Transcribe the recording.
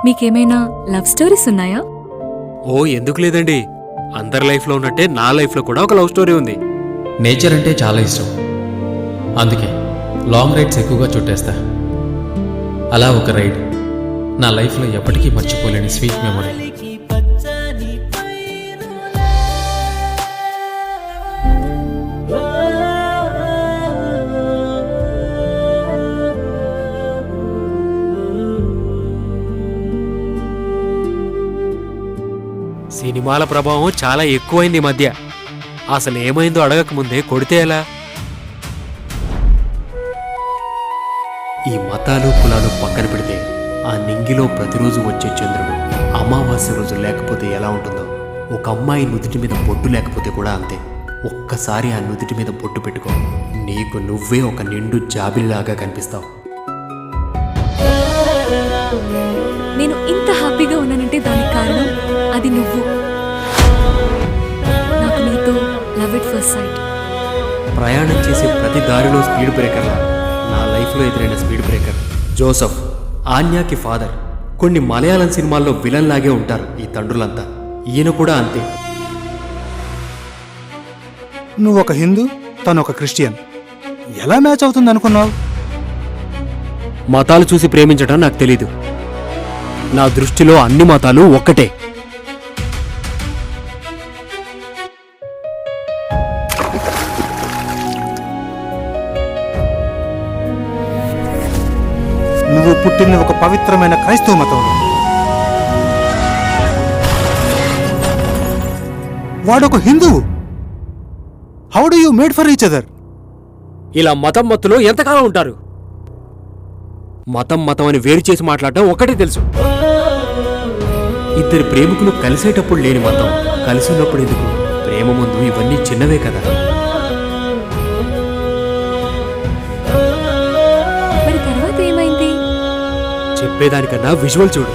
మీకేమైనా love stories ఉన్నాయా? ఓ ఎందుకు లేదండి, అందరి లైఫ్లో ఉన్నట్టే నా లైఫ్లో కూడా ఒక లవ్ స్టోరీ ఉంది. నేచర్ అంటే చాలా ఇష్టం, అందుకే లాంగ్ రైడ్స్ ఎక్కువగా చుట్టేస్తా. అలా ఒక రైడ్ నా లైఫ్లో ఎప్పటికీ మర్చిపోలేని స్వీట్ మెమొరీ. సినిమాల ప్రభావం చాలా ఎక్కువైంది ఈ మధ్య. అసలు ఏమైందో అడగకముందే కొడితే ఎలా? ఈ మతాలు కులాలు పక్కన పెడితే ఆ నింగిలో ప్రతిరోజు వచ్చే చంద్రుడు అమావాస్య రోజు లేకపోతే ఎలా ఉంటుందో, ఒక అమ్మాయి నుదుటి మీద బొట్టు లేకపోతే కూడా అంతే. ఒక్కసారి ఆ నుదుటి మీద బొట్టు పెట్టుకో, నీకు నువ్వే ఒక నిండు జాబిల్లాగా కనిపిస్తావు. నేను ఇంత హ్యాపీగా ఉన్నానంటే దానికి కారణం అది నువ్వు. నాకు నీతో లవ్ ఎట్ ఫస్ట్ సైట్. ప్రయాణం చేసే ప్రతి దారిలో స్పీడ్ బ్రేకర్లా నా లైఫ్లో ఎదురైన స్పీడ్ బ్రేకర్ జోసఫ్, ఆన్యాకి ఫాదర్. కొన్ని మలయాళం సినిమాల్లో విలన్ లాగే ఉంటారు ఈ తండ్రులంతా, ఈయన కూడా అంతే. నువ్వు ఒక హిందూ, తను ఒక క్రిస్టియన్, ఎలా మ్యాచ్ అవుతుంది అనుకున్నావు? మతాలు చూసి ప్రేమించడం నాకు తెలీదు. నా దృష్టిలో అన్ని మతాలు ఒక్కటే. నువ్వు పుట్టిన ఒక పవిత్రమైన క్రైస్తవ మతంలో, వాడొక హిందువు. How do you made for each other? ఇలా మతం మత్తులో ఎంతకాలం ఉంటారు? మతం మతం అని వేరు చేసి మాట్లాడటం ఒక్కటే తెలుసు. ఇద్దరు ప్రేమికులు కలిసేటప్పుడు లేని మతం కలిసి ఉన్నప్పుడు ఎందుకు? ప్రేమ ముందు ఇవన్నీ చిన్నవే కదా. మరి తర్వాత ఏమైంది? చెప్పేదానికన్నా విజువల్ చూడు.